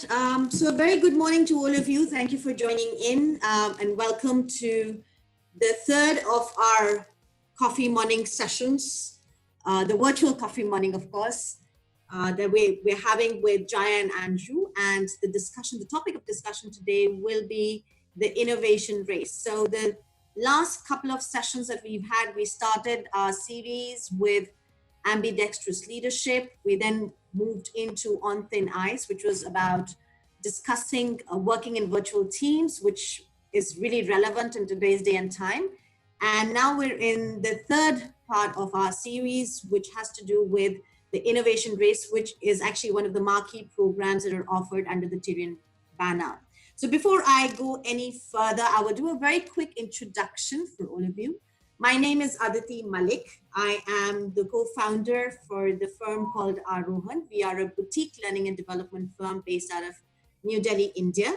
right. So a very good morning to all of you. Thank you for joining in and welcome to the third of our coffee morning sessions, the virtual coffee morning, of course, that we're having with Jaya and Andrew. And the topic of discussion today will be the innovation race. So the last couple of sessions that we've had, we started our series with ambidextrous leadership. We then moved into On Thin Ice, which was about discussing working in virtual teams, which is really relevant in today's day and time. And now we're in the third part of our series, which has to do with the innovation race, which is actually one of the marquee programs that are offered under the Tyrion banner. So before I go any further, I will do a very quick introduction for all of you. My name is Aditi Malik. I am the co-founder for the firm called Aarohan. We are a boutique learning and development firm based out of New Delhi, India.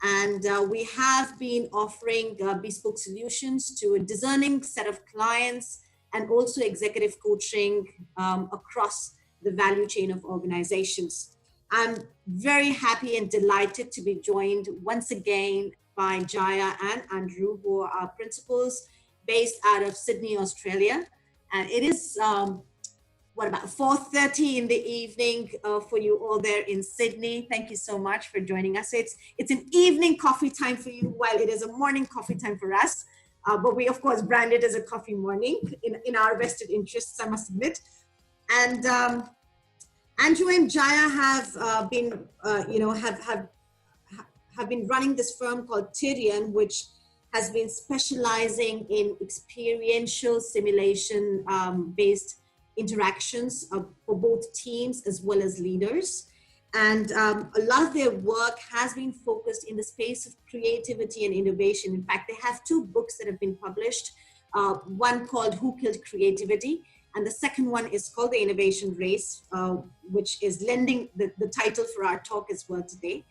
And we have been offering bespoke solutions to a discerning set of clients and also executive coaching across the value chain of organizations. I'm very happy and delighted to be joined once again by Jaya and Andrew, who are our principals based out of Sydney, Australia. And it is, about 4:30 in the evening for you all there in Sydney. Thank you so much for joining us. It's an evening coffee time for you, while it is a morning coffee time for us. But we, of course, brand it as a coffee morning in our vested interests, I must admit. And Andrew and Jaya have been, have been running this firm called Tyrion, which has been specializing in experiential simulation based interactions for both teams as well as leaders. And a lot of their work has been focused in the space of creativity and innovation. In fact, they have two books that have been published, one called Who Killed Creativity? And the second one is called The Innovation Race, which is lending the title for our talk as well today.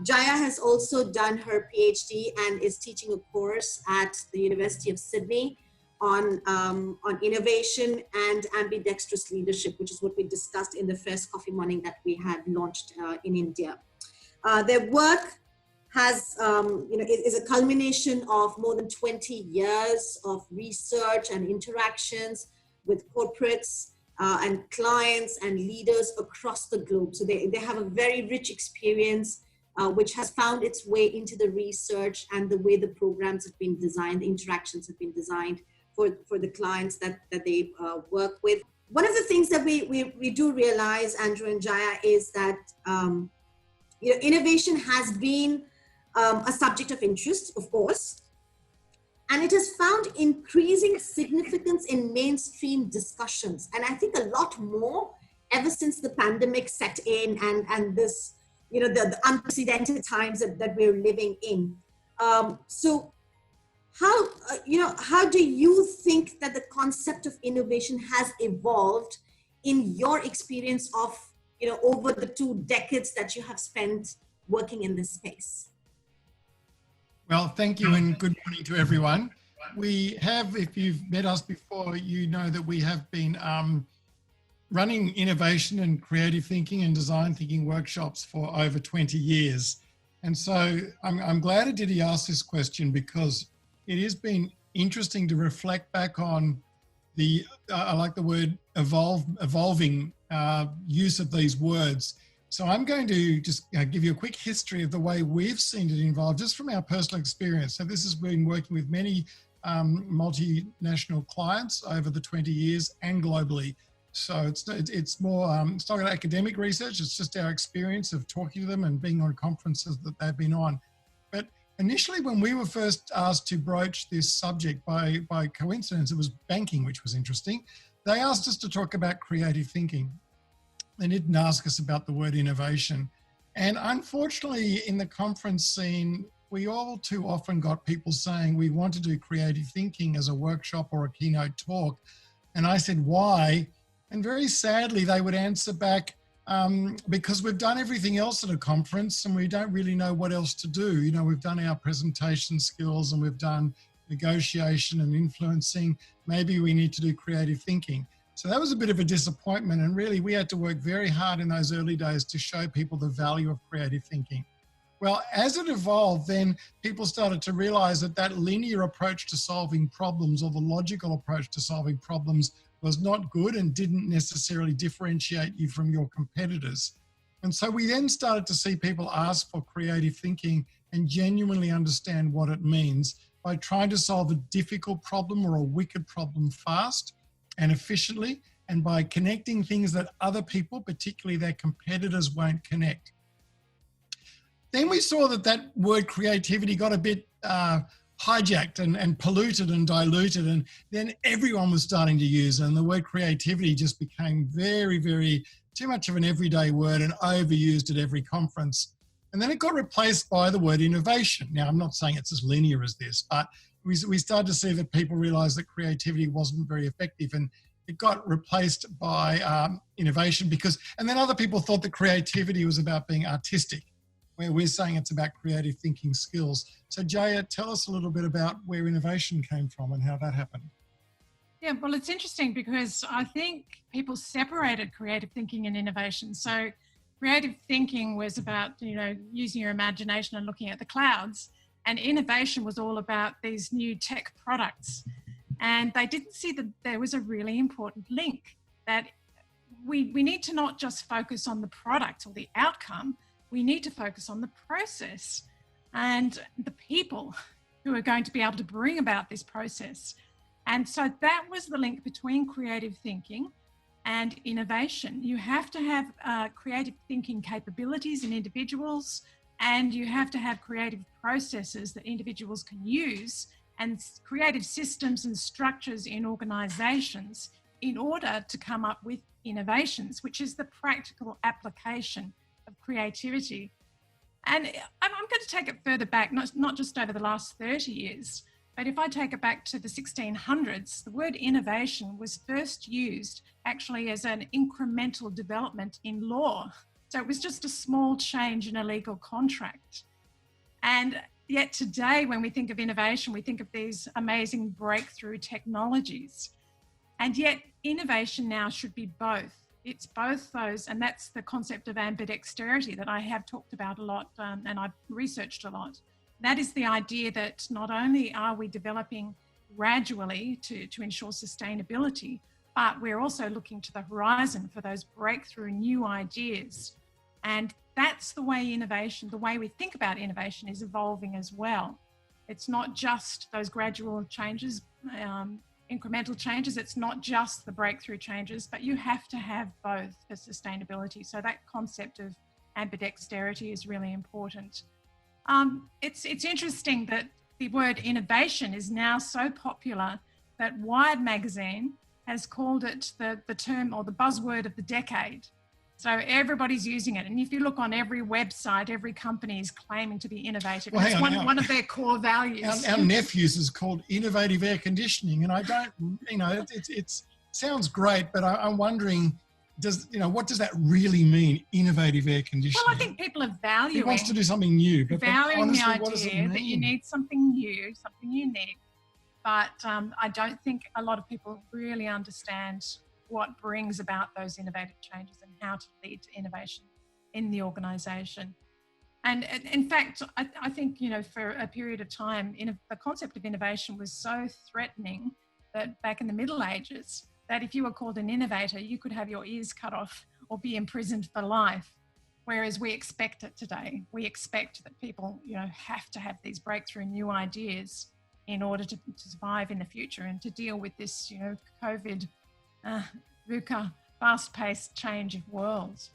Jaya has also done her PhD and is teaching a course at the University of Sydney on innovation and ambidextrous leadership, which is what we discussed in the first coffee morning that we had launched in India. Their work has, is a culmination of more than 20 years of research and interactions with corporates and clients and leaders across the globe. So they have a very rich experience which has found its way into the research and the way the programs have been designed, the interactions have been designed for the clients that they work with. One of the things that we do realize, Andrew and Jaya, is that innovation has been a subject of interest, of course, and it has found increasing significance in mainstream discussions. And I think a lot more ever since the pandemic set in and this, the unprecedented times that we're living in. So how do you think that the concept of innovation has evolved in your experience of, over the 2 decades that you have spent working in this space? Well, thank you and good morning to everyone. We have, if you've met us before, you know that we have been running innovation and creative thinking and design thinking workshops for over 20 years. And so I'm glad Aditi asked this question, because it has been interesting to reflect back on the, I like the word evolving use of these words. So I'm going to just give you a quick history of the way we've seen it evolve, just from our personal experience. So this has been working with many multinational clients over the 20 years and globally. So it's more, it's not academic research, it's just our experience of talking to them and being on conferences that they've been on. But initially, when we were first asked to broach this subject by coincidence, it was banking, which was interesting. They asked us to talk about creative thinking. They didn't ask us about the word innovation. And unfortunately, in the conference scene, we all too often got people saying we want to do creative thinking as a workshop or a keynote talk. And I said, why? And very sadly, they would answer back, because we've done everything else at a conference and we don't really know what else to do. We've done our presentation skills and we've done negotiation and influencing. Maybe we need to do creative thinking. So that was a bit of a disappointment. And really, we had to work very hard in those early days to show people the value of creative thinking. Well, as it evolved, then people started to realize that that linear approach to solving problems, or the logical approach to solving problems, was not good and didn't necessarily differentiate you from your competitors. And so we then started to see people ask for creative thinking and genuinely understand what it means by trying to solve a difficult problem or a wicked problem fast and efficiently, and by connecting things that other people, particularly their competitors, won't connect. Then we saw that that word creativity got a bit hijacked and polluted and diluted, and then everyone was starting to use it, and the word creativity just became very, very too much of an everyday word and overused at every conference. And then it got replaced by the word innovation. Now, I'm not saying it's as linear as this, but we started to see that people realized that creativity wasn't very effective, and it got replaced by innovation and then other people thought that creativity was about being artistic, where we're saying it's about creative thinking skills. So Jaya, tell us a little bit about where innovation came from and how that happened. Yeah, well, it's interesting because I think people separated creative thinking and innovation. So creative thinking was about, using your imagination and looking at the clouds, and innovation was all about these new tech products. And they didn't see that there was a really important link, that we need to not just focus on the product or the outcome, we need to focus on the process and the people who are going to be able to bring about this process. And so that was the link between creative thinking and innovation. You have to have creative thinking capabilities in individuals, and you have to have creative processes that individuals can use, and creative systems and structures in organizations in order to come up with innovations, which is the practical application of creativity. And I'm going to take it further back, not just over the last 30 years, but if I take it back to the 1600s, the word innovation was first used actually as an incremental development in law. So it was just a small change in a legal contract. And yet today, when we think of innovation, we think of these amazing breakthrough technologies. And yet innovation now should be both. It's both those, and that's the concept of ambidexterity that I have talked about a lot and I've researched a lot. That is the idea that not only are we developing gradually to ensure sustainability, but we're also looking to the horizon for those breakthrough new ideas. And that's the way innovation, the way we think about innovation, is evolving as well. It's not just those gradual changes, incremental changes. It's not just the breakthrough changes, but you have to have both for sustainability. So that concept of ambidexterity is really important. It's interesting that the word innovation is now so popular that Wired magazine has called it the term or the buzzword of the decade. So everybody's using it. And if you look on every website, every company is claiming to be innovative. Well, it's one of their core values. Our nephew's is called innovative air conditioning. And I don't, it sounds great, but I'm wondering, what does that really mean, innovative air conditioning? Well, I think people are valuing. He wants to do something new. But valuing honestly, the idea that you need something new, something unique. But I don't think a lot of people really understand what brings about those innovative changes and how to lead to innovation in the organisation. And in fact, I think, for a period of time, the concept of innovation was so threatening that back in the Middle Ages, that if you were called an innovator, you could have your ears cut off or be imprisoned for life. Whereas we expect it today. We expect that people, have to have these breakthrough new ideas in order to survive in the future and to deal with this, COVID, VUCA, fast-paced change of worlds.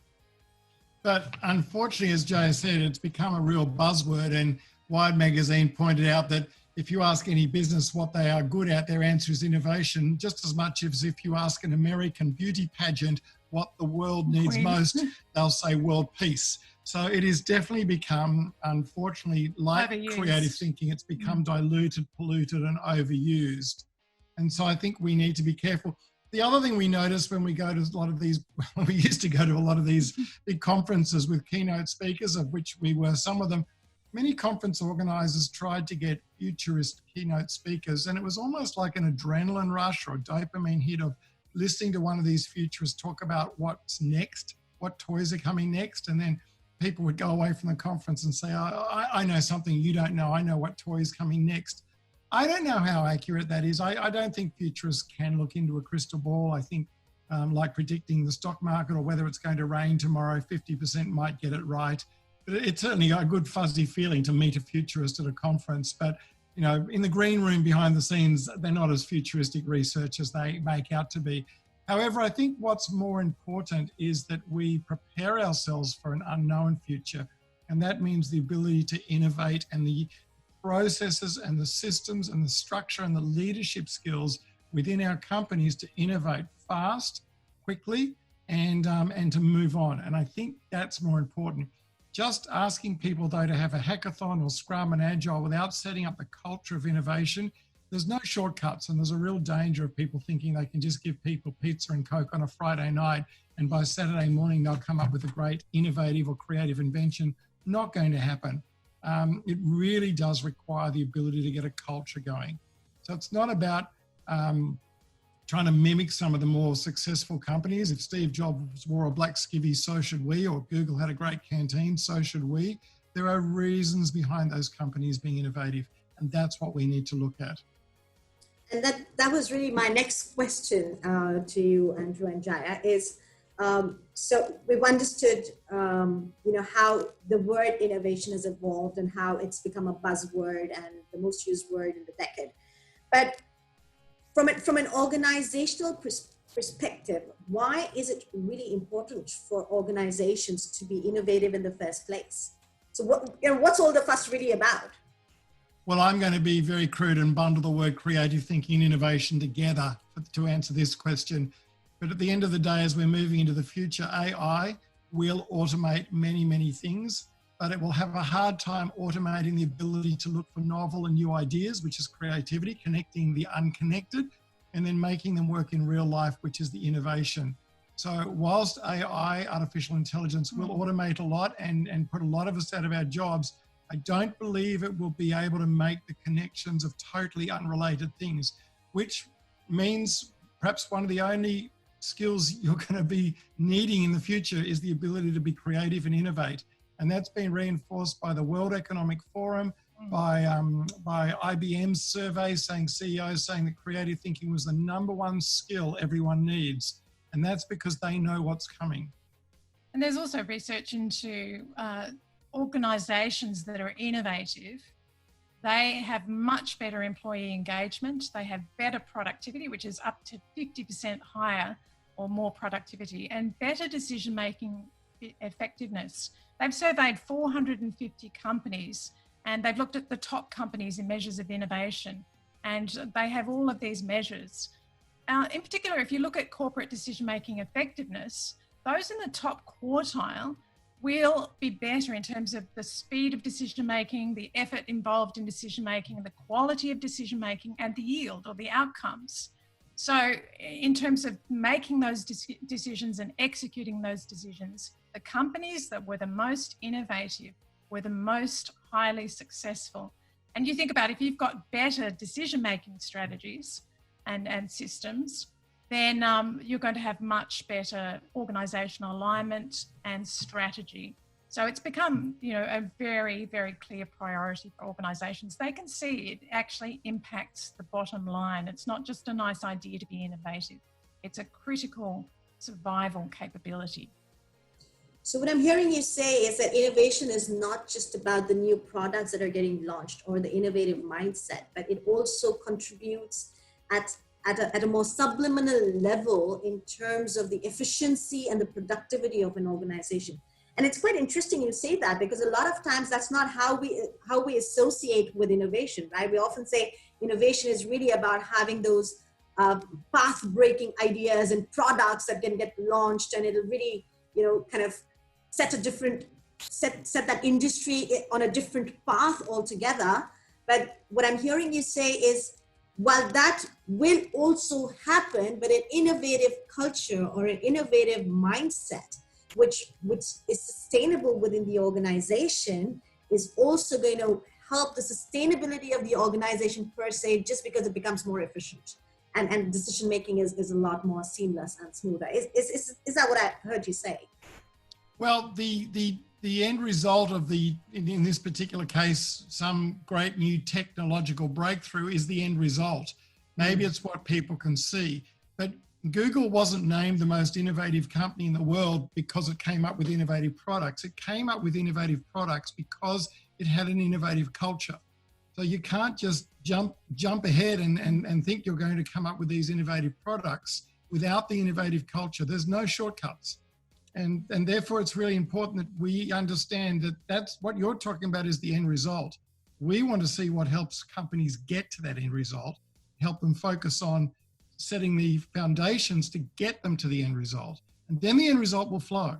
But unfortunately, as Jay said, it's become a real buzzword, and Wired magazine pointed out that if you ask any business what they are good at, their answer is innovation, just as much as if you ask an American beauty pageant what the world needs most, they'll say world peace. So it has definitely become, unfortunately, like overused. Creative thinking, it's become diluted, polluted, and overused. And so I think we need to be careful. The other thing we notice when we go to a lot of these, we used to go to a lot of these big conferences with keynote speakers, of which we were some of them, many conference organizers tried to get futurist keynote speakers, and it was almost like an adrenaline rush or a dopamine hit of listening to one of these futurists talk about what's next, what toys are coming next, and then people would go away from the conference and say, I know something you don't know. I know what toy is coming next. I don't know how accurate that is. I don't think futurists can look into a crystal ball. I think like predicting the stock market or whether it's going to rain tomorrow, 50% might get it right. But it's certainly a good fuzzy feeling to meet a futurist at a conference. But, you know, in the green room behind the scenes, they're not as futuristic research as they make out to be. However, I think what's more important is that we prepare ourselves for an unknown future. And that means the ability to innovate and the processes and the systems and the structure and the leadership skills within our companies to innovate fast, quickly, and to move on. And I think that's more important. Just asking people, though, to have a hackathon or Scrum and Agile without setting up the culture of innovation, there's no shortcuts, and there's a real danger of people thinking they can just give people pizza and Coke on a Friday night, and by Saturday morning they'll come up with a great innovative or creative invention. Not going to happen. It really does require the ability to get a culture going. So it's not about trying to mimic some of the more successful companies. If Steve Jobs wore a black skivvy, so should we, or Google had a great canteen, so should we. There are reasons behind those companies being innovative, and that's what we need to look at. And that was really my next question to you, Andrew and Jaya, is so we've understood, you know, how the word innovation has evolved and how it's become a buzzword and the most used word in the decade. But from an organizational perspective, why is it really important for organizations to be innovative in the first place? So what's all the fuss really about? Well, I'm going to be very crude and bundle the word creative thinking and innovation together to answer this question. But at the end of the day, as we're moving into the future, AI will automate many, many things, but it will have a hard time automating the ability to look for novel and new ideas, which is creativity, connecting the unconnected, and then making them work in real life, which is the innovation. So whilst AI, artificial intelligence, will automate a lot and put a lot of us out of our jobs, I don't believe it will be able to make the connections of totally unrelated things, which means perhaps one of the only skills you're going to be needing in the future is the ability to be creative and innovate. And that's been reinforced by the World Economic Forum, by IBM's survey CEOs saying that creative thinking was the #1 skill everyone needs. And that's because they know what's coming. And there's also research into organizations that are innovative. They have much better employee engagement. They have better productivity, which is up to 50% higher or more productivity, and better decision-making effectiveness. They've surveyed 450 companies, and they've looked at the top companies in measures of innovation, and they have all of these measures. In particular, if you look at corporate decision-making effectiveness, those in the top quartile will be better in terms of the speed of decision-making, the effort involved in decision-making, the quality of decision-making, and the yield or the outcomes. So in terms of making those decisions and executing those decisions, the companies that were the most innovative were the most highly successful. And you think about if you've got better decision-making strategies and systems, then you're going to have much better organizational alignment and strategy. So it's become, you know, a very, very clear priority for organizations. They can see it actually impacts the bottom line. It's not just a nice idea to be innovative. It's a critical survival capability. So what I'm hearing you say is that innovation is not just about the new products that are getting launched or the innovative mindset, but it also contributes at a more subliminal level in terms of the efficiency and the productivity of an organization. And it's quite interesting you say that, because a lot of times that's not how we associate with innovation, right? We often say innovation is really about having those path-breaking ideas and products that can get launched, and it'll really, you know, kind of set that industry on a different path altogether. But what I'm hearing you say is, while that will also happen, but an innovative culture or an innovative mindset, which is sustainable within the organization, is also going to help the sustainability of the organization per se, just because it becomes more efficient. and decision making is a lot more seamless and smoother. Is that what I heard you say? Well, the end result of in this particular case, some great new technological breakthrough is the end result. Maybe it's what people can see, but Google wasn't named the most innovative company in the world because it came up with innovative products. It came up with innovative products because it had an innovative culture. So you can't just jump ahead and think you're going to come up with these innovative products without the innovative culture. There's no shortcuts. And therefore, it's really important that we understand that that's what you're talking about is the end result. We want to see what helps companies get to that end result, help them focus on setting the foundations to get them to the end result. And then the end result will flow.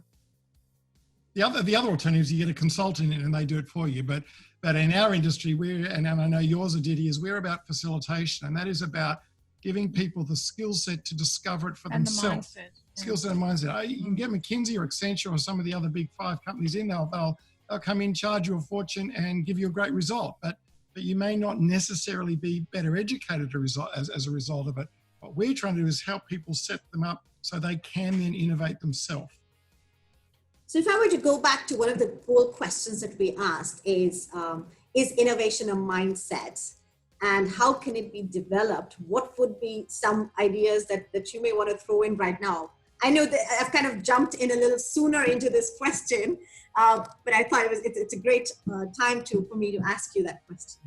The other alternative is you get a consultant in and they do it for you. But in our industry, and I know yours, Aditi, is we're about facilitation. And that is about giving people the skill set to discover it for themselves. The mindset. Skill set and mindset. You can get McKinsey or Accenture or some of the other big 5 companies in there. They'll come in, charge you a fortune and give you a great result. But you may not necessarily be better educated as a result of it. What we're trying to do is help people set them up so they can then innovate themselves. So if I were to go back to one of the poll questions that we asked is innovation a mindset? And how can it be developed? What would be some ideas that you may want to throw in right now? I know that I've kind of jumped in a little sooner into this question, but I thought it's a great time for me to ask you that question.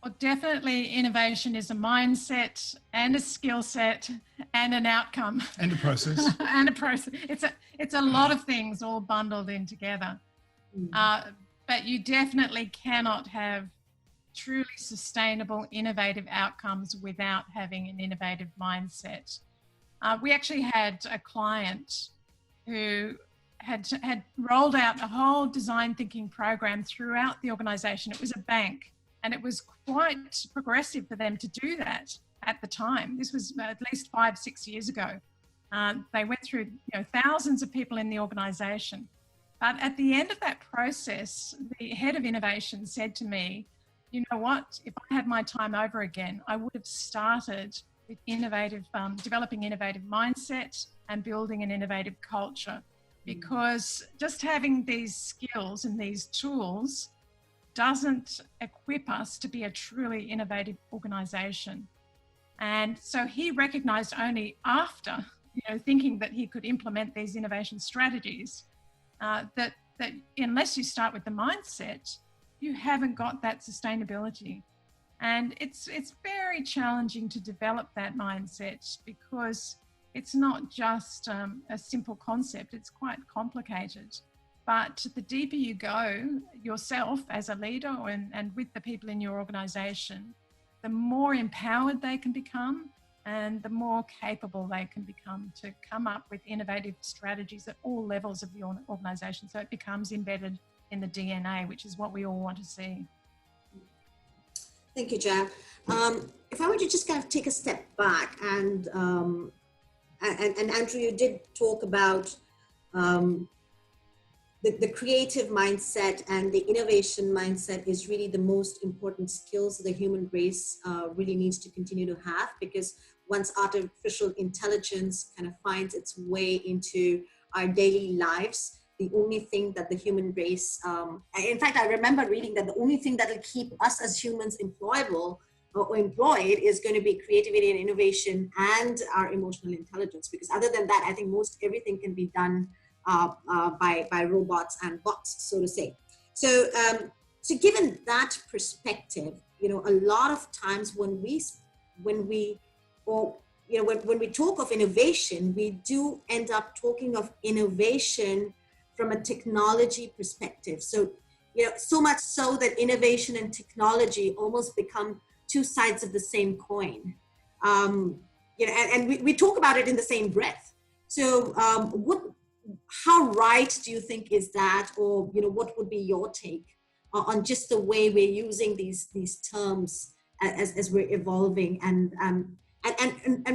Well, definitely innovation is a mindset and a skill set and an outcome. And a process. And a process. It's a lot of things all bundled in together. But you definitely cannot have truly sustainable, innovative outcomes without having an innovative mindset. We actually had a client who had rolled out a whole design thinking program throughout the organization. It was a bank, and it was quite progressive for them to do that at the time. This was at least 5-6 years ago. They went through thousands of people in the organization. But at the end of that process, the head of innovation said to me, you know what, if I had my time over again, I would have started with developing innovative mindset and building an innovative culture, because just having these skills and these tools doesn't equip us to be a truly innovative organization. And so he recognized only after, thinking that he could implement these innovation strategies, that unless you start with the mindset, you haven't got that sustainability. And it's very challenging to develop that mindset because it's not just a simple concept, it's quite complicated. But the deeper you go yourself as a leader and with the people in your organization, the more empowered they can become and the more capable they can become to come up with innovative strategies at all levels of the organization. So it becomes embedded in the DNA, which is what we all want to see. Thank you, Jam. If I were to just kind of take a step back and Andrew, you did talk about the creative mindset and the innovation mindset is really the most important skills the human race really needs to continue to have, because once artificial intelligence kind of finds its way into our daily lives, the only thing that the human race, in fact, I remember reading that the only thing that will keep us as humans employable or employed is going to be creativity and innovation and our emotional intelligence. Because other than that, I think most everything can be done by robots and bots, so to say. So, so given that perspective, a lot of times when we talk of innovation, we do end up talking of innovation from a technology perspective. So, so much so that innovation and technology almost become two sides of the same coin. And we talk about it in the same breath. So, how right do you think is that, or what would be your take on just the way we're using these terms as we're evolving, and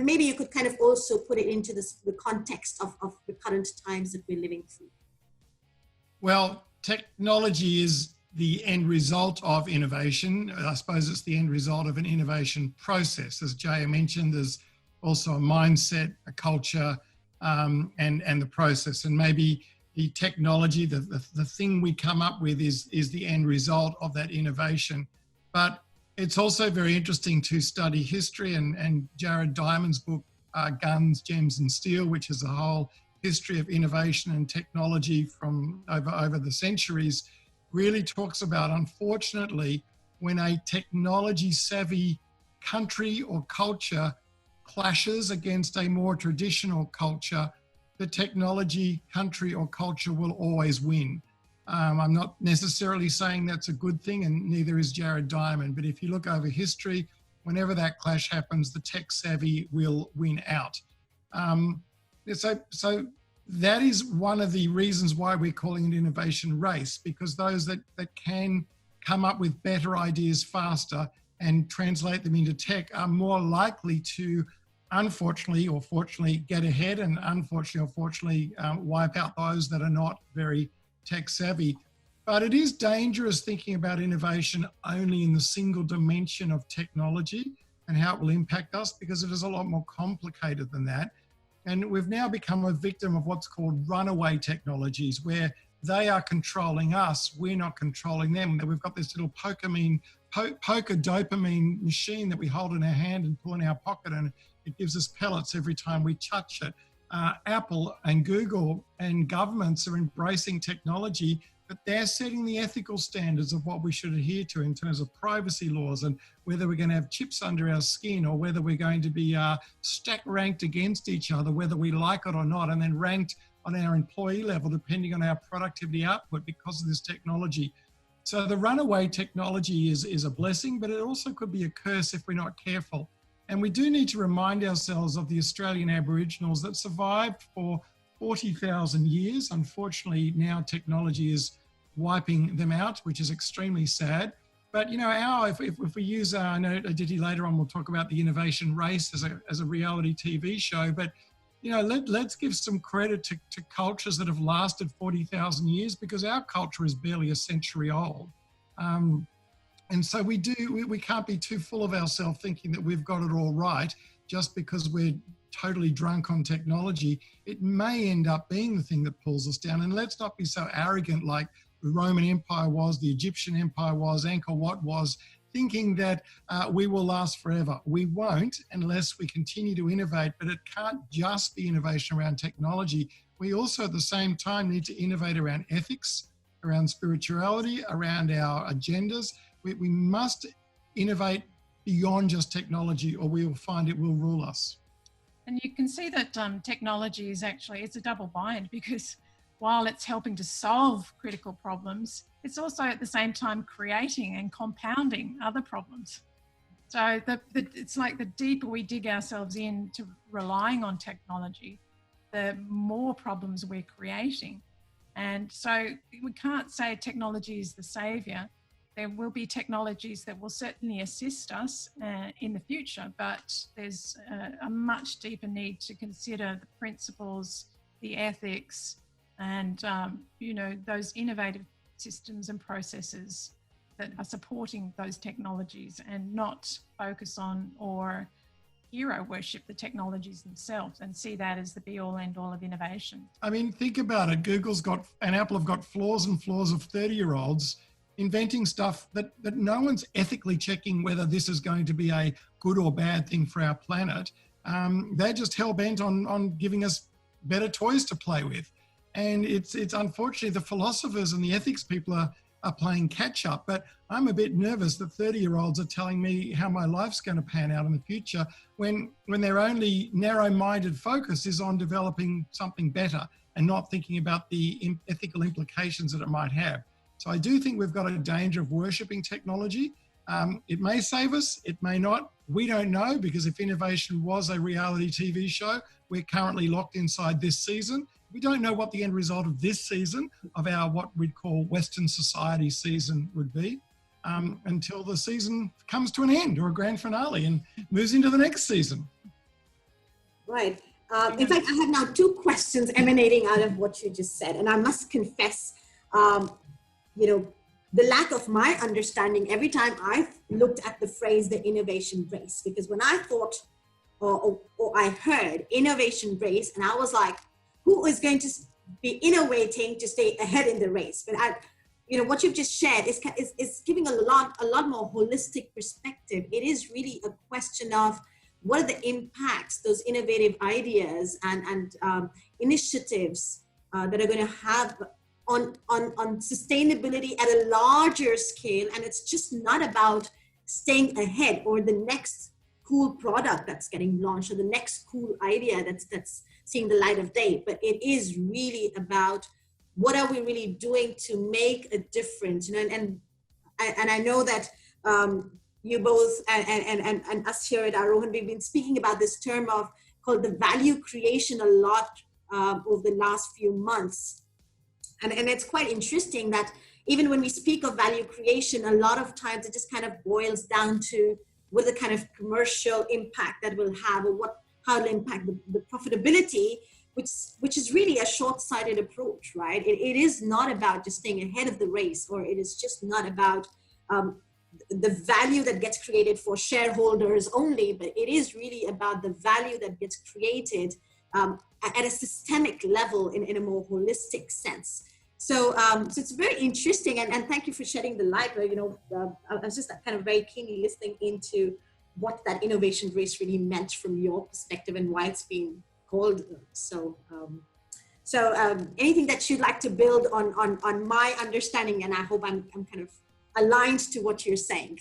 maybe you could kind of also put it into the context of the current times that we're living through. Well, technology is the end result of innovation. I suppose it's the end result of an innovation process. As Jaya mentioned, there's also a mindset, a culture, and the process. And maybe the technology, the thing we come up with is the end result of that innovation. But it's also very interesting to study history, and Jared Diamond's book, Guns, Gems and Steel, which is a whole history of innovation and technology from over the centuries, really talks about, unfortunately, when a technology savvy country or culture clashes against a more traditional culture, the technology country or culture will always win. I'm not necessarily saying that's a good thing, and neither is Jared Diamond, but if you look over history, whenever that clash happens, the tech savvy will win out. So that is one of the reasons why we're calling it innovation race, because those that can come up with better ideas faster and translate them into tech are more likely to, unfortunately or fortunately, get ahead, and unfortunately or fortunately wipe out those that are not very tech savvy. But it is dangerous thinking about innovation only in the single dimension of technology and how it will impact us, because it is a lot more complicated than that. And we've now become a victim of what's called runaway technologies, where they are controlling us, we're not controlling them. We've got this little poker dopamine machine that we hold in our hand and pull in our pocket, and it gives us pellets every time we touch it. Apple and Google and governments are embracing technology, but they're setting the ethical standards of what we should adhere to in terms of privacy laws, and whether we're going to have chips under our skin, or whether we're going to be stack ranked against each other, whether we like it or not, and then ranked on our employee level depending on our productivity output because of this technology. So the runaway technology is a blessing, but it also could be a curse if we're not careful. And we do need to remind ourselves of the Australian Aboriginals that survived for 40,000 years. Unfortunately, now technology is wiping them out, which is extremely sad. But, you know, if we use, I know Aditi later on will talk about the innovation race as a reality TV show, but, you know, let's give some credit to cultures that have lasted 40,000 years, because our culture is barely a century old. And so we can't be too full of ourselves thinking that we've got it all right just because we're totally drunk on technology. It may end up being the thing that pulls us down. And let's not be so arrogant like the Roman Empire was, the Egyptian Empire was, Angkor Wat was, thinking that we will last forever. We won't unless we continue to innovate, but it can't just be innovation around technology. We also at the same time need to innovate around ethics, around spirituality, around our agendas. We must innovate beyond just technology, or we will find it will rule us. And you can see that technology is actually, it's a double bind, because while it's helping to solve critical problems, it's also at the same time creating and compounding other problems. So it's like the deeper we dig ourselves into relying on technology, the more problems we're creating. And so we can't say technology is the savior. There will be technologies that will certainly assist us in the future, but there's a much deeper need to consider the principles, the ethics, and you know, those innovative systems and processes that are supporting those technologies, and not focus on or hero worship the technologies themselves and see that as the be all end all of innovation. I mean, think about it. Google's got, and Apple have got floors and floors of 30-year-olds inventing stuff that no one's ethically checking whether this is going to be a good or bad thing for our planet. They're just hell-bent on giving us better toys to play with. And it's unfortunately the philosophers and the ethics people are playing catch up. But I'm a bit nervous that 30-year-olds are telling me how my life's going to pan out in the future when their only narrow-minded focus is on developing something better and not thinking about the ethical implications that it might have. So I do think we've got a danger of worshipping technology. It may save us, it may not. We don't know, because if innovation was a reality TV show, we're currently locked inside this season. We don't know what the end result of this season of our what we'd call Western society season would be until the season comes to an end or a grand finale and moves into the next season. Right. In fact, I have now two questions emanating out of what you just said. And I must confess, you know, the lack of my understanding every time I've looked at the phrase the innovation race. Because when I thought or I heard innovation race, and I was like, who is going to be innovating to stay ahead in the race? But what you've just shared is giving a lot more holistic perspective. It is really a question of what are the impacts those innovative ideas and initiatives that are going to have on sustainability at a larger scale. And it's just not about staying ahead or the next cool product that's getting launched or the next cool idea that's seeing the light of day, but it is really about what are we really doing to make a difference. And I know that you both and us here at Arohan, we've been speaking about this term called the value creation a lot over the last few months. And it's quite interesting that even when we speak of value creation, a lot of times it just kind of boils down to what the kind of commercial impact that will have, or how it'll impact the profitability, which is really a short-sighted approach, right? It is not about just staying ahead of the race, or it is just not about the value that gets created for shareholders only, but it is really about the value that gets created at a systemic level in a more holistic sense. So it's very interesting, and thank you for shedding the light. I was just kind of very keenly listening into what that innovation race really meant from your perspective and why it's being called. So anything that you'd like to build on my understanding, and I hope I'm kind of aligned to what you're saying.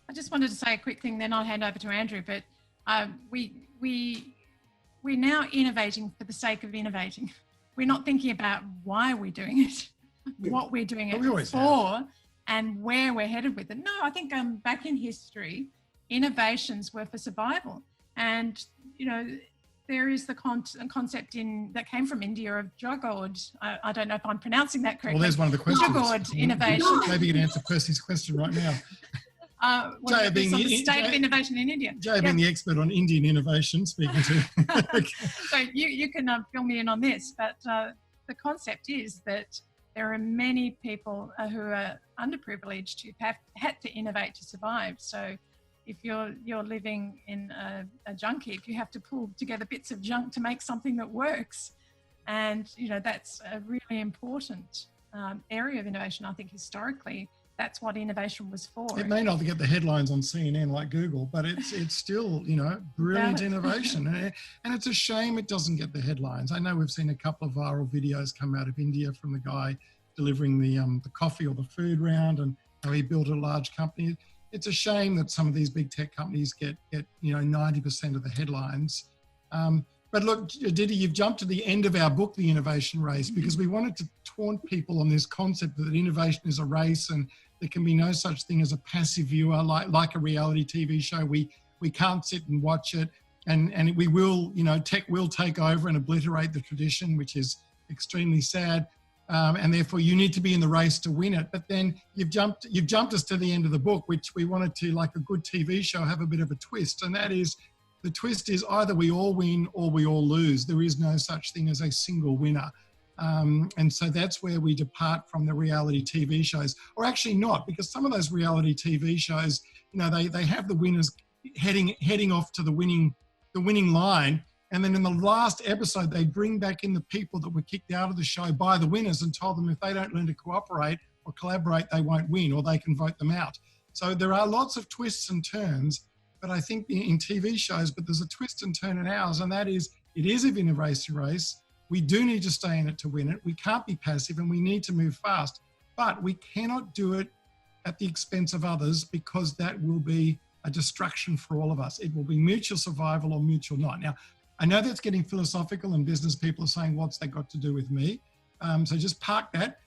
I just wanted to say a quick thing, then I'll hand over to Andrew. But we're now innovating for the sake of innovating. We're not thinking about why we're doing it, what we're doing it for, and where we're headed with it. No, I think back in history, innovations were for survival. And, there is the concept that came from India of Jugaad. I don't know if I'm pronouncing that correctly. Well, there's one of the questions. Jugaad innovation. Maybe you can answer Percy's question right now. Jay being the state of innovation in India. Jay being the expert on Indian innovation, speaking to. So you can fill me in on this, but the concept is that there are many people who are underprivileged who have had to innovate to survive. So if you're living in a junk heap, you have to pull together bits of junk to make something that works. And, that's a really important area of innovation. I think historically, that's what innovation was for. It may not get the headlines on CNN like Google, but it's still, brilliant innovation. And it's a shame it doesn't get the headlines. I know we've seen a couple of viral videos come out of India from the guy delivering the coffee or the food round, and how he built a large company. It's a shame that some of these big tech companies get 90% of the headlines. But look, Didi, you've jumped to the end of our book, The Innovation Race, because we wanted to taunt people on this concept that innovation is a race and there can be no such thing as a passive viewer like a reality TV show. We can't sit and watch it, and we will, tech will take over and obliterate the tradition, which is extremely sad. And therefore you need to be in the race to win it. But then you've jumped us to the end of the book, which we wanted to, like a good TV show, have a bit of a twist. And that is, the twist is either we all win or we all lose. There is no such thing as a single winner. And so that's where we depart from the reality TV shows, or actually not, because some of those reality TV shows, they have the winners heading off to the winning line. And then in the last episode, they bring back in the people that were kicked out of the show by the winners and told them if they don't learn to cooperate or collaborate, they won't win, or they can vote them out. So there are lots of twists and turns, but I think in TV shows, but there's a twist and turn in ours, and that is, it is an innovation race. We do need to stay in it to win it. We can't be passive, and we need to move fast, but we cannot do it at the expense of others, because that will be a destruction for all of us. It will be mutual survival or mutual not. Now, I know that's getting philosophical, and business people are saying, what's that got to do with me? So just park that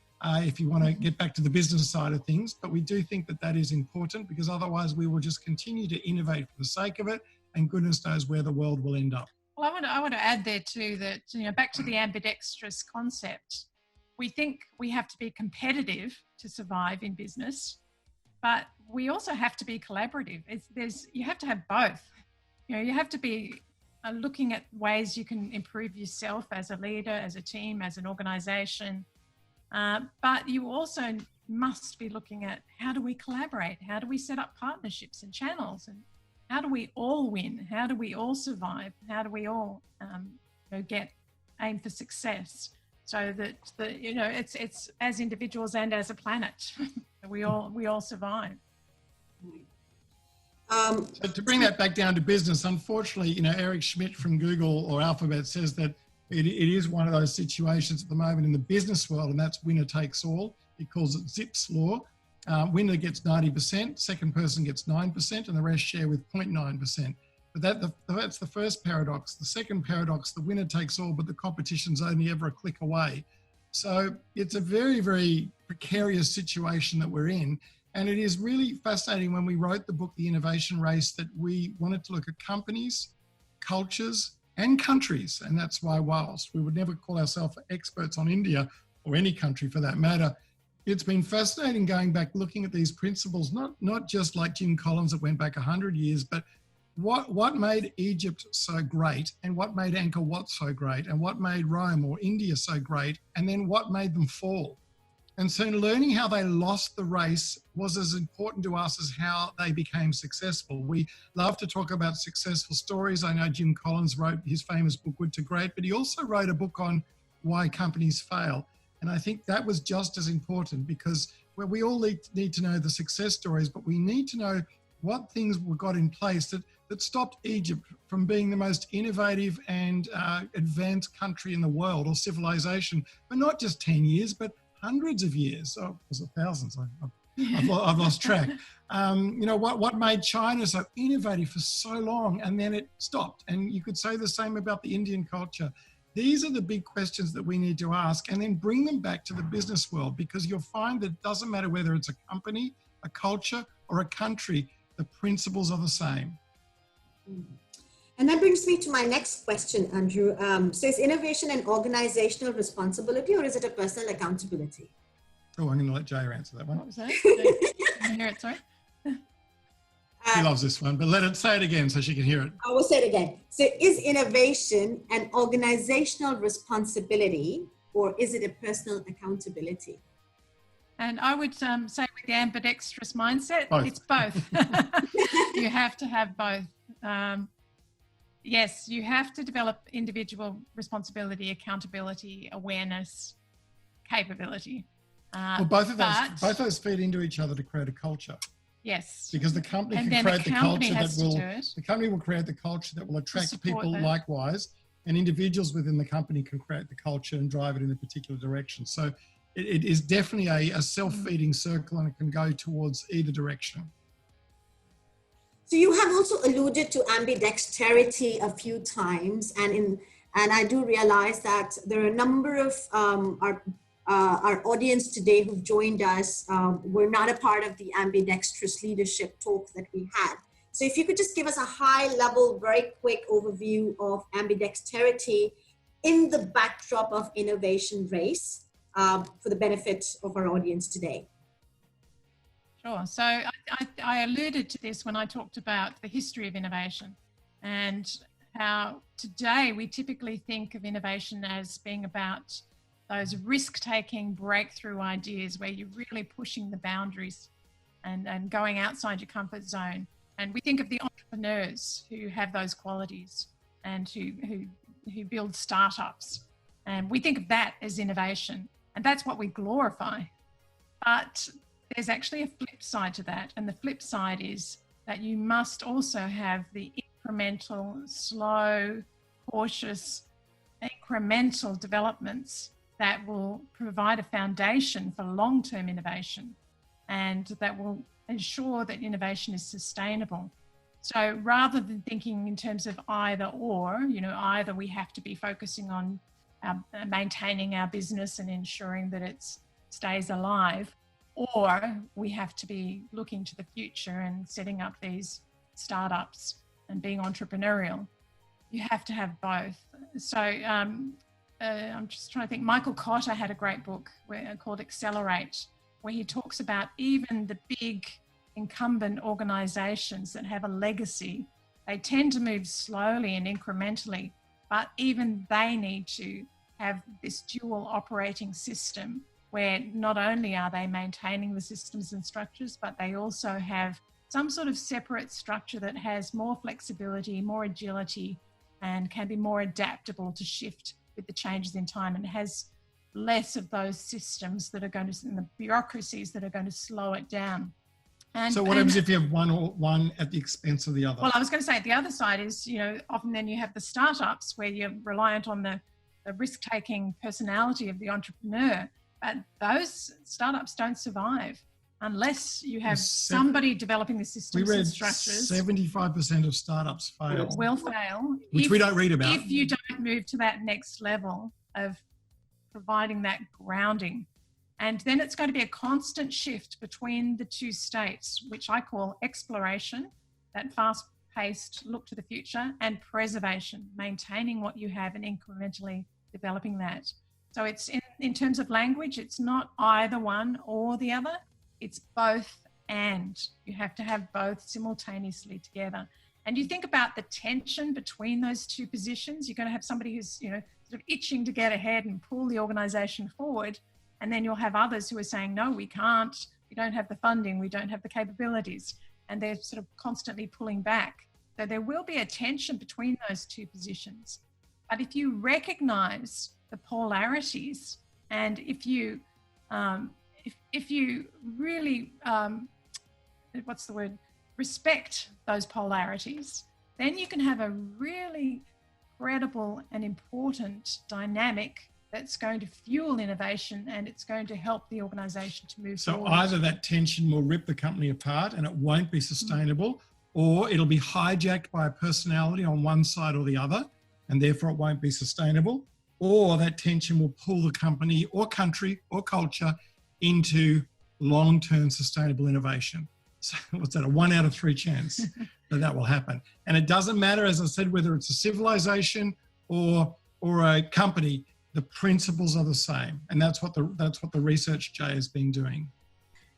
if you want to get back to the business side of things. But we do think that is important, because otherwise we will just continue to innovate for the sake of it, and goodness knows where the world will end up. Well, I want to add there too that, back to the ambidextrous concept, we think we have to be competitive to survive in business, but we also have to be collaborative. You have to have both. You have to be looking at ways you can improve yourself as a leader, as a team, as an organization. But you also must be looking at how do we collaborate? How do we set up partnerships and channels? And how do we all win? How do we all survive? How do we all aim for success? So that it's as individuals and as a planet, we all survive. So to bring that back down to business, unfortunately, Eric Schmidt from Google or Alphabet says that it is one of those situations at the moment in the business world, and that's winner takes all. He calls it Zipf's law. Winner gets 90%, second person gets 9%, and the rest share with 0.9%. But that's the first paradox. The second paradox, the winner takes all, but the competition's only ever a click away. So it's a very, very precarious situation that we're in. And it is really fascinating when we wrote the book, The Innovation Race, that we wanted to look at companies, cultures, and countries. And that's why, whilst we would never call ourselves experts on India or any country for that matter, it's been fascinating going back, looking at these principles, not just like Jim Collins that went back 100 years, but what made Egypt so great, and what made Angkor Wat so great, and what made Rome or India so great, and then what made them fall. And so learning how they lost the race was as important to us as how they became successful. We love to talk about successful stories. I know Jim Collins wrote his famous book, Good to Great, but he also wrote a book on why companies fail. And I think that was just as important, because we all need to know the success stories, but we need to know what things were got in place that stopped Egypt from being the most innovative and advanced country in the world, or civilization, but not just 10 years, but hundreds of years. Oh, was it thousands? I've lost track. What made China so innovative for so long, and then it stopped? And you could say the same about the Indian culture. These are the big questions that we need to ask, and then bring them back to the business world, because you'll find that it doesn't matter whether it's a company, a culture, or a country, the principles are the same. And that brings me to my next question, Andrew. So is innovation an organizational responsibility, or is it a personal accountability? Oh, I'm going to let Jaya answer that one. What was that? Can you hear it? Sorry. She loves this one, but let it say it again so she can hear it. I will say it again. So is innovation an organizational responsibility, or is it a personal accountability? And I would say with the ambidextrous mindset, both. It's both. You have to have both. Yes, you have to develop individual responsibility, accountability, awareness, capability. Well, both those feed into each other to create a culture. Yes. Because the company can create the culture the company will create the culture that will attract people likewise, and individuals within the company can create the culture and drive it in a particular direction. So it is definitely a self-feeding circle, and it can go towards either direction. So you have also alluded to ambidexterity a few times, and I do realize that there are a number of our audience today who've joined us were not a part of the ambidextrous leadership talk that we had. So if you could just give us a high level, very quick overview of ambidexterity in the backdrop of innovation race for the benefit of our audience today. Sure. So I alluded to this when I talked about the history of innovation, and how today we typically think of innovation as being about those risk-taking breakthrough ideas where you're really pushing the boundaries and going outside your comfort zone. And we think of the entrepreneurs who have those qualities and who build startups. And we think of that as innovation, and that's what we glorify. But there's actually a flip side to that. And the flip side is that you must also have the incremental, slow, cautious, incremental developments that will provide a foundation for long-term innovation, and that will ensure that innovation is sustainable. So rather than thinking in terms of either or, either we have to be focusing on maintaining our business and ensuring that it stays alive, or we have to be looking to the future and setting up these startups and being entrepreneurial. You have to have both. So I'm just trying to think. Michael Kotter had a great book called Accelerate, where he talks about even the big incumbent organizations that have a legacy. They tend to move slowly and incrementally, but even they need to have this dual operating system where not only are they maintaining the systems and structures, but they also have some sort of separate structure that has more flexibility, more agility, and can be more adaptable to shift with the changes in time, and has less of those systems that are going to, and the bureaucracies that are going to slow it down. And, so what happens if you have one at the expense of the other? Well, I was going to say the other side is, often then you have the startups where you're reliant on the risk-taking personality of the entrepreneur, but those startups don't survive unless you have somebody developing the systems and structures. 75% of startups fail. Will fail. Which we don't read about. If you don't move to that next level of providing that grounding. And then it's going to be a constant shift between the two states, which I call exploration, that fast-paced look to the future, and preservation, maintaining what you have and incrementally developing that. So it's in terms of language, it's not either one or the other. It's both, and you have to have both simultaneously together. And you think about the tension between those two positions. You're going to have somebody who's, sort of itching to get ahead and pull the organization forward. And then you'll have others who are saying, no, we can't. We don't have the funding. We don't have the capabilities. And they're sort of constantly pulling back. So there will be a tension between those two positions. But if you recognize the polarities, and if you really, respect those polarities, then you can have a really credible and important dynamic that's going to fuel innovation, and it's going to help the organization to move forward. So either that tension will rip the company apart and it won't be sustainable, or it'll be hijacked by a personality on one side or the other, and therefore it won't be sustainable, or that tension will pull the company or country or culture into long-term sustainable innovation. So what's that, a 1 out of 3 chance that will happen? And it doesn't matter, as I said, whether it's a civilization or a company, the principles are the same. And that's what the research Jay has been doing.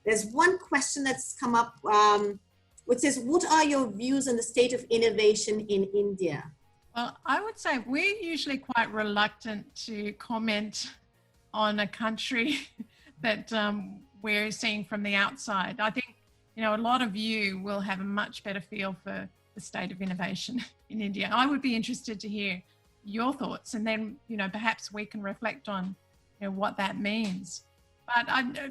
There's one question that's come up, which says, what are your views on the state of innovation in India? Well, I would say we're usually quite reluctant to comment on a country that we're seeing from the outside. I think, a lot of you will have a much better feel for the state of innovation in India. I would be interested to hear your thoughts, and then, perhaps we can reflect on, what that means. But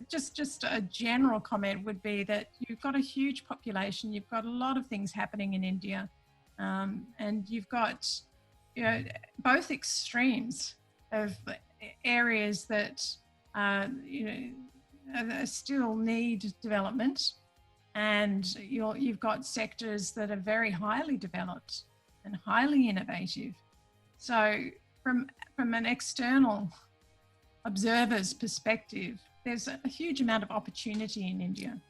just a general comment would be that you've got a huge population, you've got a lot of things happening in India, and you've got, both extremes of areas that, still need development, and you've got sectors that are very highly developed and highly innovative. So from an external observer's perspective, there's a huge amount of opportunity in India.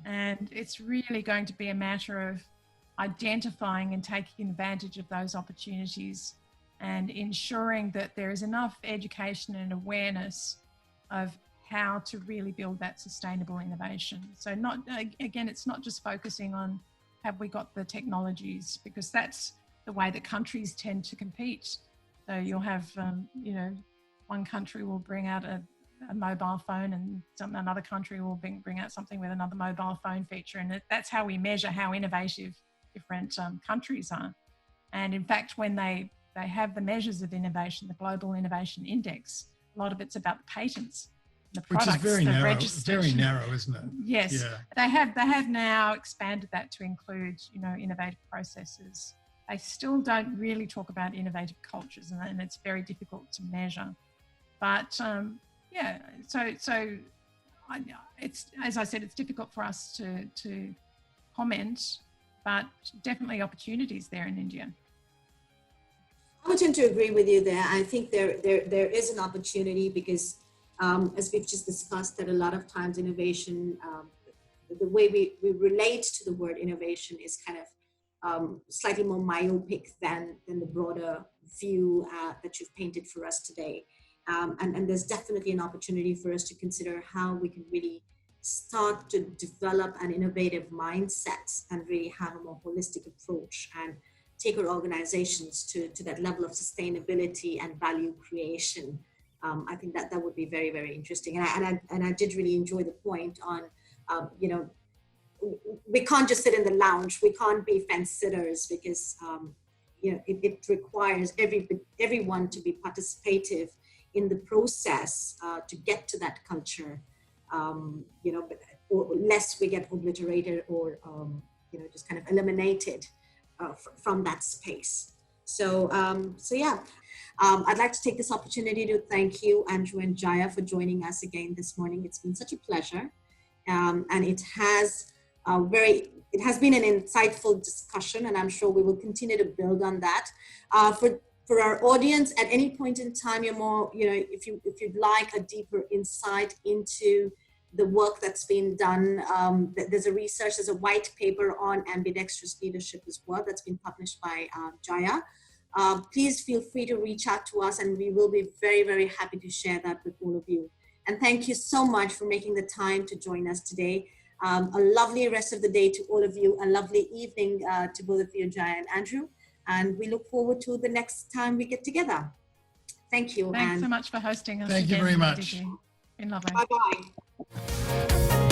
And it's really going to be a matter of identifying and taking advantage of those opportunities and ensuring that there is enough education and awareness of how to really build that sustainable innovation. So it's not just focusing on, have we got the technologies, because that's the way that countries tend to compete. So you'll have, one country will bring out a mobile phone, and another country will bring out something with another mobile phone feature. And that's how we measure how innovative different countries are. And in fact, when they have the measures of innovation, the Global Innovation Index, a lot of it's about the patents, the products, which is very the narrow, registration. very narrow, isn't it? Yes, yeah. They have now expanded that to include, innovative processes. They still don't really talk about innovative cultures, and it's very difficult to measure. But so it's, as I said, it's difficult for us to comment, but definitely opportunities there in India. I would tend to agree with you there. I think there is an opportunity because, as we've just discussed, that a lot of times innovation, the way we relate to the word innovation is kind of slightly more myopic than the broader view that you've painted for us today. And there's definitely an opportunity for us to consider how we can really start to develop an innovative mindset and really have a more holistic approach and take our organizations to that level of sustainability and value creation I think that would be very, very interesting. And I did really enjoy the point on, you know, we can't just sit in the lounge. We can't be fence sitters because, you know, it requires everyone to be participative in the process to get to that culture. You know, or lest we get obliterated or, you know, just kind of eliminated from that space. So, yeah, I'd like to take this opportunity to thank you, Andrew and Jaya, for joining us again this morning. It's been such a pleasure. And it has been an insightful discussion, and I'm sure we will continue to build on that. For our audience, at any point in time, you're more, you know, if you'd like a deeper insight into the work that's been done, there's a white paper on ambidextrous leadership as well that's been published by Jaya. Please feel free to reach out to us, and we will be very, very happy to share that with all of you. And thank you so much for making the time to join us today. A lovely rest of the day to all of you. A lovely evening to both of you, Jaya and Andrew. And we look forward to the next time we get together. Thank you. Thanks so much for hosting us. Thank you very much. Been lovely. Bye-bye.